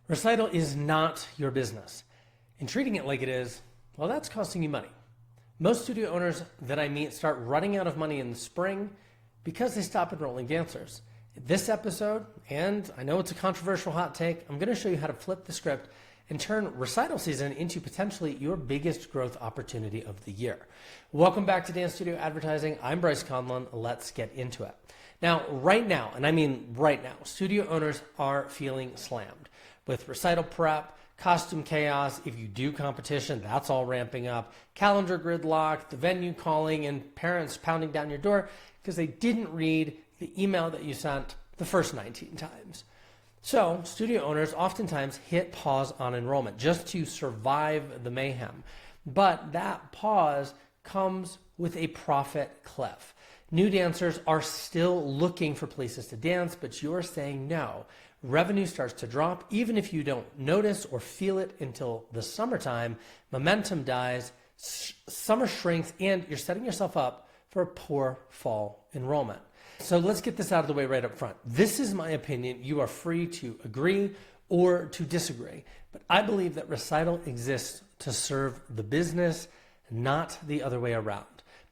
Recital is not your business. And treating it like it is, well, that's costing you money. Most studio owners that I meet start running out of money in the spring because they stop enrolling dancers. In this episode, and I know it's a controversial hot take, I'm going to show you how to flip the script and turn recital season into potentially your biggest growth opportunity of the year. Welcome back to Dance Studio Advertising. I'm Bryce Conlon. Let's get into it. Now, right now, and I mean right now, studio owners are feeling slammed with recital prep, costume chaos. If you do competition, that's all ramping up. Calendar gridlock, the venue calling, and parents pounding down your door because they didn't read the email that you sent the first 19 times. So studio owners oftentimes hit pause on enrollment just to survive the mayhem. But that pause comes with a profit cliff. New dancers are still looking for places to dance, but you're saying no. Revenue starts to drop, even if you don't notice or feel it until the summertime. Momentum dies, summer shrinks, and you're setting yourself up for a poor fall enrollment. So let's get this out of the way right up front. This is my opinion. You are free to agree or to disagree, but I believe that recital exists to serve the business, not the other way around.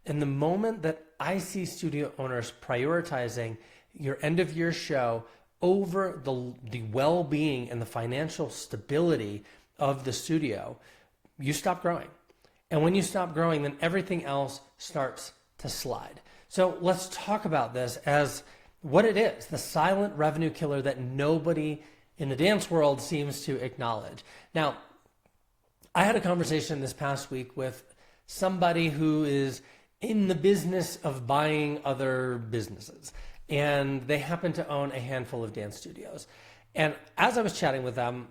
And the moment that I see studio owners prioritizing your end of year show over the well-being and the financial stability of the studio, you stop growing. And when you stop growing, then everything else starts to slide. So let's talk about this as what it is, the silent revenue killer that nobody in the dance world seems to acknowledge. Now, I had a conversation this past week with somebody who is in the business of buying other businesses, and they happen to own a handful of dance studios. And as I was chatting with them,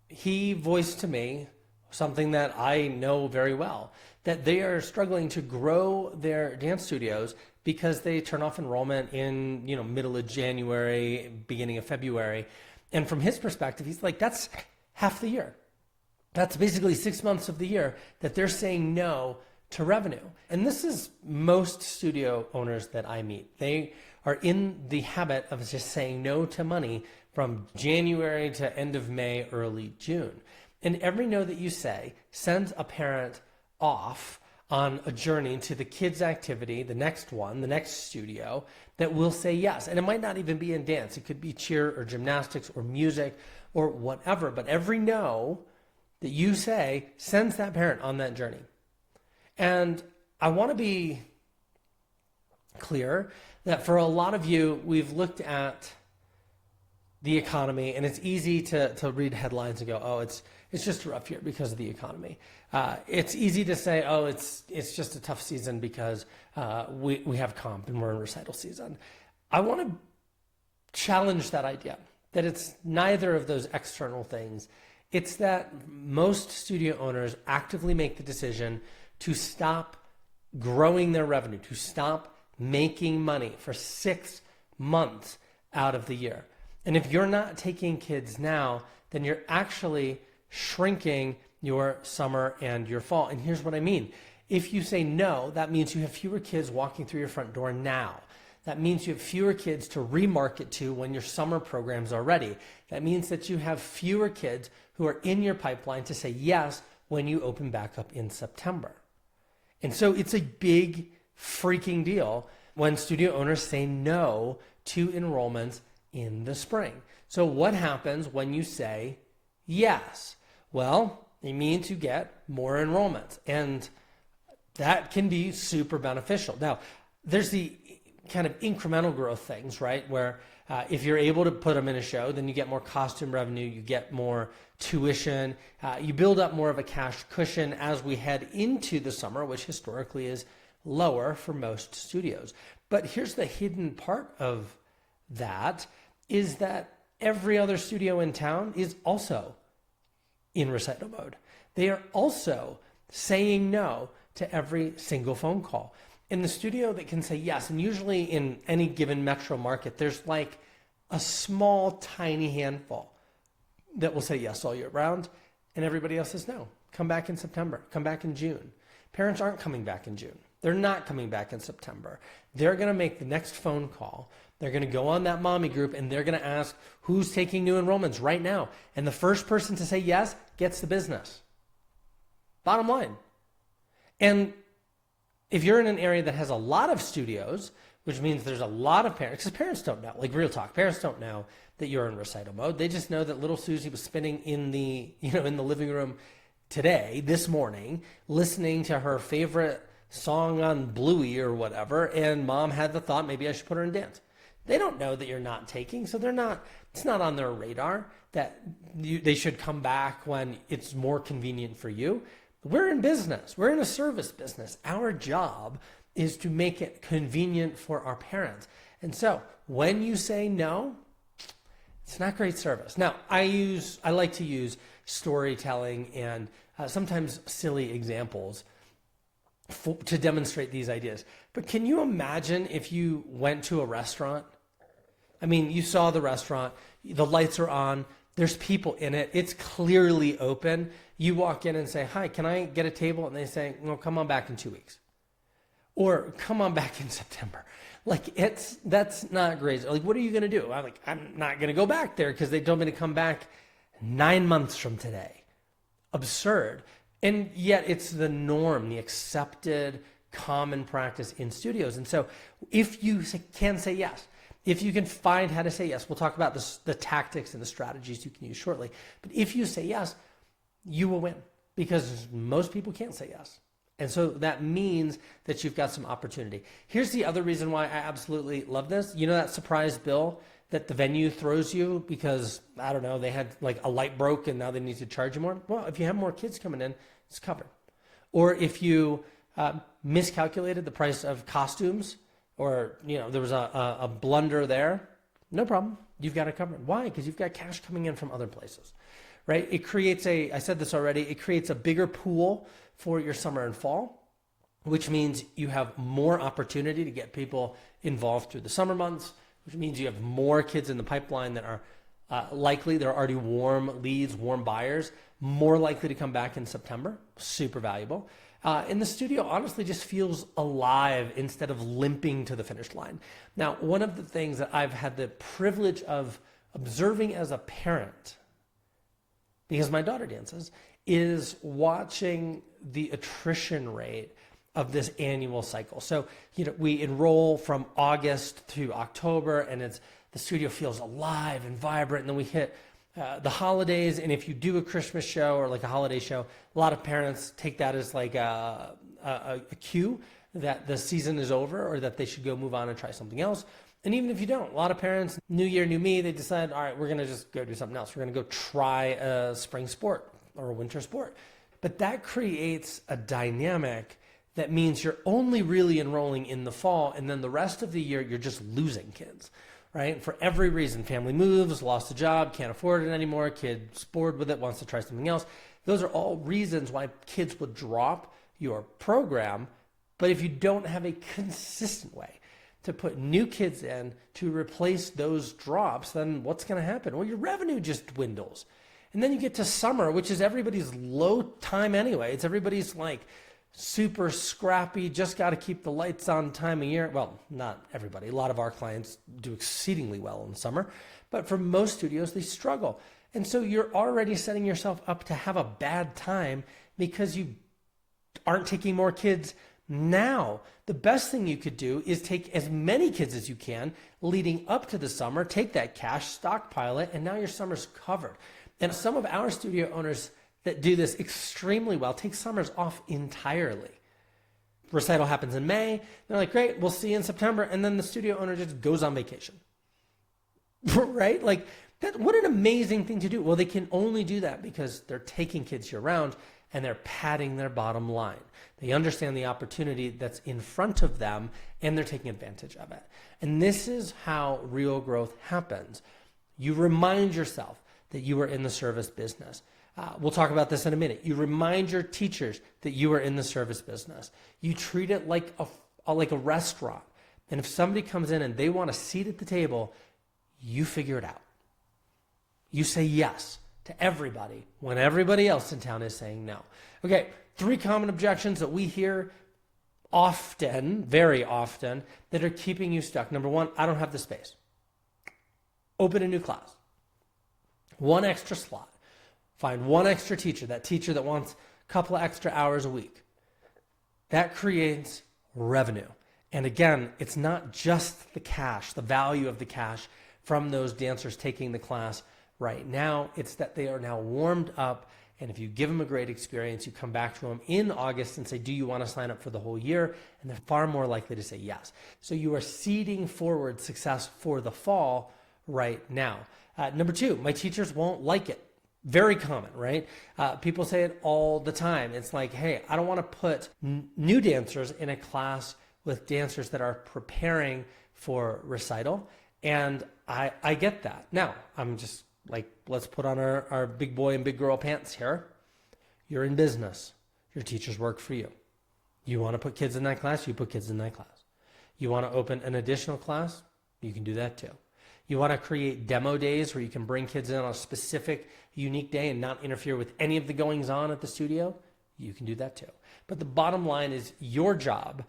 he voiced to me something that I know very well, that they are struggling to grow their dance studios because they turn off enrollment in, middle of January, beginning of February. And from his perspective, he's like, that's half the year. That's basically 6 months of the year that they're saying no to revenue. And this is most studio owners that I meet. They are in the habit of just saying no to money from January to end of May, early June. And every no that you say sends a parent off on a journey to the kids' activity, the next one, the next studio, that will say yes. And it might not even be in dance. It could be cheer or gymnastics or music or whatever. But every no that you say sends that parent on that journey. And I want to be clear that for a lot of you, we've looked at the economy, and it's easy to read headlines and go, oh, it's just a rough year because of the economy. It's easy to say, oh, it's just a tough season because we have comp and we're in recital season. I want to challenge that idea, that it's neither of those external things. It's that most studio owners actively make the decision to stop growing their revenue, to stop making money for 6 months out of the year. And if you're not taking kids now, then you're actually shrinking your summer and your fall. And here's what I mean. If you say no, that means you have fewer kids walking through your front door now. That means you have fewer kids to remarket to when your summer programs are ready. That means that you have fewer kids who are in your pipeline to say yes when you open back up in September. And so it's a big freaking deal when studio owners say no to enrollments in the spring. So what happens when you say yes? Well, it means you get more enrollments, and that can be super beneficial. Now, there's the kind of incremental growth things, right? Where if you're able to put them in a show, then you get more costume revenue, you get more tuition, you build up more of a cash cushion as we head into the summer, which historically is lower for most studios. But here's the hidden part of that, is that every other studio in town is also in recital mode. They are also saying no to every single phone call. In the studio that can say yes, and usually in any given metro market, there's like a small, tiny handful that will say yes all year round, and everybody else says no. Come back in September, come back in June. Parents aren't coming back in June. They're not coming back in September. They're going to make the next phone call. They're going to go on that mommy group and they're going to ask who's taking new enrollments right now. And the first person to say yes gets the business. Bottom line. And if you're in an area that has a lot of studios, which means there's a lot of parents, because parents don't know, like real talk, parents don't know that you're in recital mode. They just know that little Susie was spinning in the living room today, this morning, listening to her favorite song on Bluey or whatever, and mom had the thought, maybe I should put her in dance. They don't know that you're not taking, so it's not on their radar that they should come back when it's more convenient for you. We're in business. We're in a service business. Our job is to make it convenient for our parents. And so when you say no, it's not great service. Now, I like to use storytelling and sometimes silly examples to demonstrate these ideas. But can you imagine if you went to a restaurant? I mean, you saw the restaurant, the lights are on, there's people in it, it's clearly open. You walk in and say, hi, can I get a table? And they say, no, come on back in 2 weeks. Or come on back in September. Like, that's not great. Like, what are you going to do? I'm not going to go back there because they told me to come back 9 months from today. Absurd. And yet it's the norm, the accepted common practice in studios. And so if you can say yes, if you can find how to say yes, we'll talk about the tactics and the strategies you can use shortly. But if you say yes, you will win because most people can't say yes. And so that means that you've got some opportunity. Here's the other reason why I absolutely love this. You know that surprise bill that the venue throws you because, I don't know, they had like a light broke and now they need to charge you more? Well, if you have more kids coming in, it's covered. Or if you miscalculated the price of costumes or, there was a blunder there, no problem. You've got it covered. Why? Because you've got cash coming in from other places, right? It creates I said this already, it creates a bigger pool for your summer and fall, which means you have more opportunity to get people involved through the summer months, which means you have more kids in the pipeline that are likely, they're already warm leads, warm buyers, more likely to come back in September, super valuable. And the studio honestly just feels alive instead of limping to the finish line. Now, one of the things that I've had the privilege of observing as a parent, because my daughter dances, is watching the attrition rate of this annual cycle. So, we enroll from August to October and the studio feels alive and vibrant. And then we hit the holidays. And if you do a Christmas show or like a holiday show, a lot of parents take that as like a cue that the season is over or that they should go move on and try something else. And even if you don't, a lot of parents, new year, new me, they decide, all right, we're going to just go do something else. We're going to go try a spring sport or a winter sport. But that creates a dynamic that means you're only really enrolling in the fall, and then the rest of the year, you're just losing kids, right? For every reason, family moves, lost a job, can't afford it anymore, kid's bored with it, wants to try something else. Those are all reasons why kids would drop your program. But if you don't have a consistent way to put new kids in to replace those drops, then what's going to happen? Well, your revenue just dwindles. And then you get to summer, which is everybody's low time anyway. It's everybody's like super scrappy, just got to keep the lights on time of year. Well, not everybody. A lot of our clients do exceedingly well in summer. But for most studios, they struggle. And so you're already setting yourself up to have a bad time because you aren't taking more kids now. The best thing you could do is take as many kids as you can leading up to the summer, take that cash, stockpile it, and now your summer's covered. And some of our studio owners that do this extremely well take summers off entirely. Recital happens in May. They're like, great, we'll see you in September. And then the studio owner just goes on vacation. Right? Like, what an amazing thing to do. Well, they can only do that because they're taking kids year round and they're padding their bottom line. They understand the opportunity that's in front of them and they're taking advantage of it. And this is how real growth happens. You remind yourself that you are in the service business. We'll talk about this in a minute. You remind your teachers that you are in the service business. You treat it like a restaurant. And if somebody comes in and they want a seat at the table, you figure it out. You say yes to everybody when everybody else in town is saying no. Okay, 3 common objections that we hear often, very often, that are keeping you stuck. Number one, I don't have the space. Open a new class. One extra slot. Find one extra teacher, that teacher that wants a couple of extra hours a week. That creates revenue. And again, it's not just the cash, the value of the cash from those dancers taking the class right now. It's that they are now warmed up. And if you give them a great experience, you come back to them in August and say, do you want to sign up for the whole year? And they're far more likely to say yes. So you are seeding forward success for the fall right now. Number two, my teachers won't like it. Very common, right? People say it all the time. It's like, hey, I don't want to put new dancers in a class with dancers that are preparing for recital. And I get that. Now, I'm just like, let's put on our big boy and big girl pants here. You're in business. Your teachers work for you. You want to put kids in that class? You put kids in that class. You want to open an additional class? You can do that too. You want to create demo days where you can bring kids in on a specific, unique day and not interfere with any of the goings on at the studio? You can do that too. But the bottom line is your job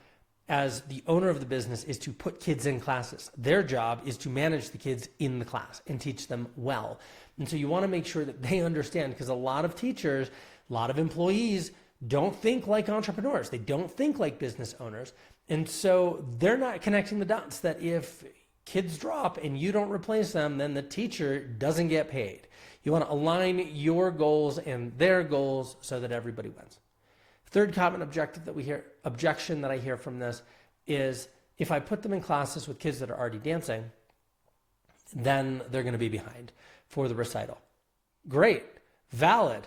as the owner of the business is to put kids in classes. Their job is to manage the kids in the class and teach them well. And so you want to make sure that they understand, because a lot of teachers, a lot of employees don't think like entrepreneurs. They don't think like business owners. And so they're not connecting the dots that if kids drop and you don't replace them, then the teacher doesn't get paid. You want to align your goals and their goals so that everybody wins. Third common objection that I hear from this is, if I put them in classes with kids that are already dancing, then they're going to be behind for the recital. Great, valid.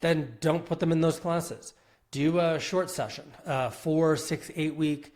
Then don't put them in those classes. Do a short session, 4, 6, 8 week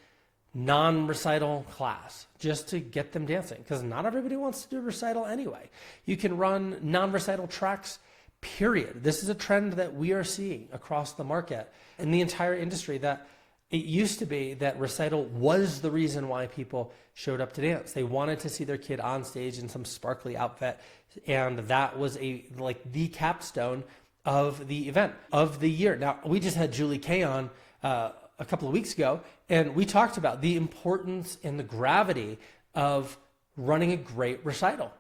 non-recital class, just to get them dancing, because not everybody wants to do recital anyway. You can run non-recital tracks, period. This is a trend that we are seeing across the market in the entire industry, that it used to be that recital was the reason why people showed up to dance. They wanted to see their kid on stage in some sparkly outfit, and that was the capstone of the event of the year. Now, we just had Julie Kay on a couple of weeks ago, and we talked about the importance and the gravity of running a great recital.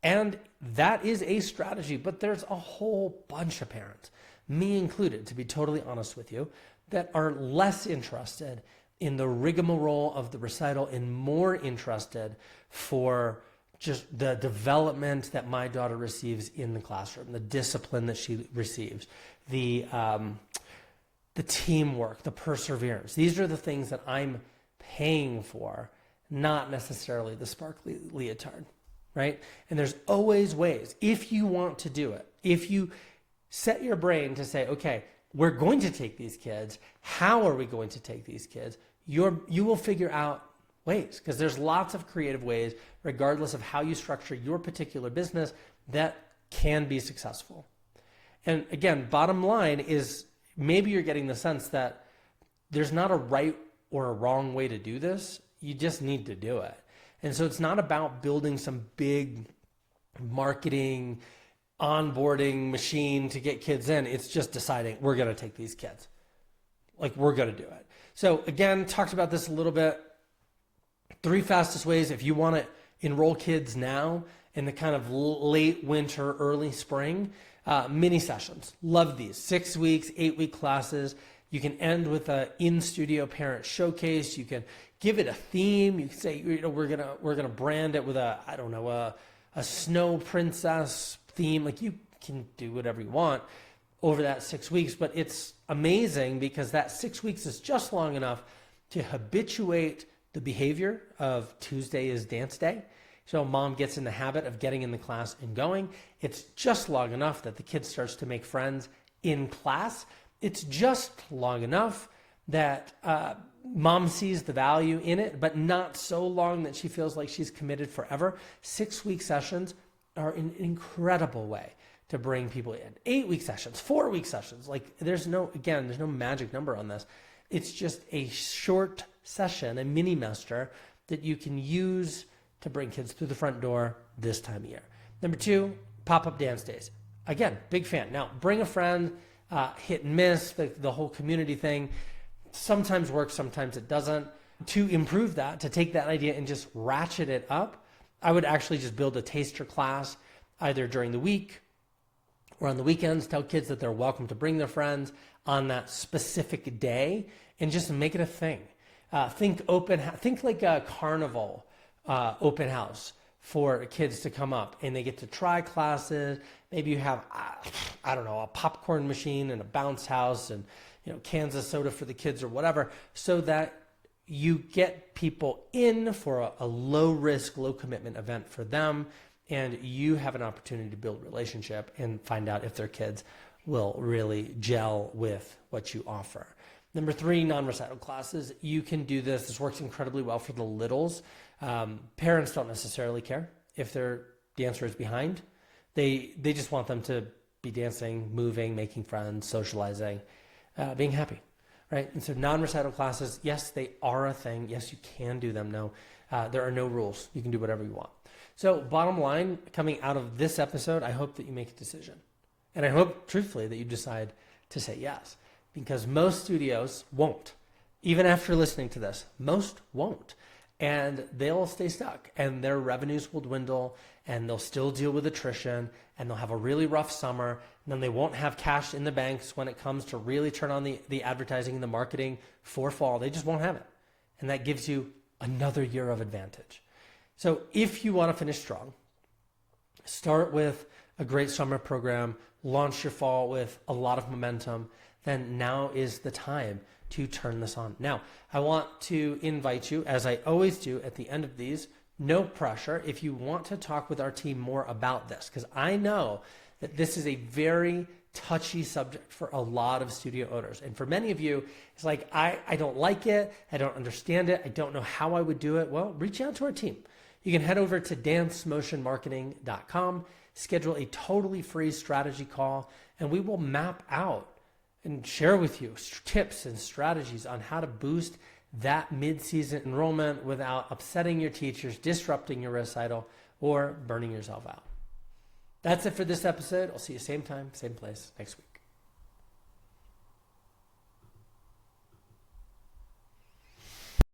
And that is a strategy, but there's a whole bunch of parents, me included, to be totally honest with you, that are less interested in the rigmarole of the recital and more interested for just the development that my daughter receives in the classroom, the discipline that she receives, the teamwork, the perseverance. These are the things that I'm paying for, not necessarily the sparkly leotard, right? And there's always ways, if you want to do it, if you set your brain to say, okay, we're going to take these kids, how are we going to take these kids? You will figure out ways, because there's lots of creative ways, regardless of how you structure your particular business, that can be successful. And again, bottom line is, maybe you're getting the sense that there's not a right or a wrong way to do this. You just need to do it. And so it's not about building some big marketing, onboarding machine to get kids in. It's just deciding, we're going to take these kids. Like, we're going to do it. So again, talked about this a little bit. 3 fastest ways if you want to enroll kids now in the kind of late winter, early spring. Mini sessions. Love these. 6 weeks, 8 week classes. You can end with a in-studio parent showcase. You can give it a theme. You can say, we're gonna brand it with a snow princess theme. Like, you can do whatever you want over that 6 weeks, but it's amazing because that 6 weeks is just long enough to habituate the behavior of Tuesday is dance day. So mom gets in the habit of getting in the class and going. It's just long enough that the kid starts to make friends in class. It's just long enough that mom sees the value in it, but not so long that she feels like she's committed forever. 6 week sessions are an incredible way to bring people in. 8 week sessions, 4 week sessions. Like, there's no magic number on this. It's just a short session, a mini master that you can use to bring kids through the front door this time of year. Number 2, pop-up dance days. Again, big fan. Now, bring a friend, hit and miss, the whole community thing. sometimes works, sometimes it doesn't. To improve that, to take that idea and just ratchet it up, I would actually just build a taster class either during the week or on the weekends. Tell kids that they're welcome to bring their friends on that specific day and just make it a thing. Think like a carnival open house for kids to come up and they get to try classes. Maybe you have, I don't know, a popcorn machine and a bounce house and, cans of soda for the kids or whatever, so that you get people in for a low risk, low commitment event for them. And you have an opportunity to build relationship and find out if their kids will really gel with what you offer. Number 3, non-recital classes. You can do this. This works incredibly well for the littles. Parents don't necessarily care if their dancer is behind. They just want them to be dancing, moving, making friends, socializing, being happy, right? And so non-recital classes, yes, they are a thing. Yes, you can do them. No, there are no rules. You can do whatever you want. So bottom line, coming out of this episode, I hope that you make a decision. And I hope, truthfully, that you decide to say yes. Because most studios won't. Even after listening to this, most won't. And they'll stay stuck. And their revenues will dwindle. And they'll still deal with attrition. And they'll have a really rough summer. And then they won't have cash in the banks when it comes to really turn on the advertising and the marketing for fall. They just won't have it. And that gives you another year of advantage. So if you want to finish strong, start with a great summer program, launch your fall with a lot of momentum, then now is the time to turn this on. Now, I want to invite you, as I always do at the end of these, no pressure, if you want to talk with our team more about this, because I know that this is a very touchy subject for a lot of studio owners. And for many of you, it's like, I don't like it, I don't understand it, I don't know how I would do it. Well, reach out to our team. You can head over to dancemotionmarketing.com, schedule a totally free strategy call, and we will map out and share with you tips and strategies on how to boost that mid-season enrollment without upsetting your teachers, disrupting your recital, or burning yourself out. That's it for this episode. I'll see you same time, same place next week.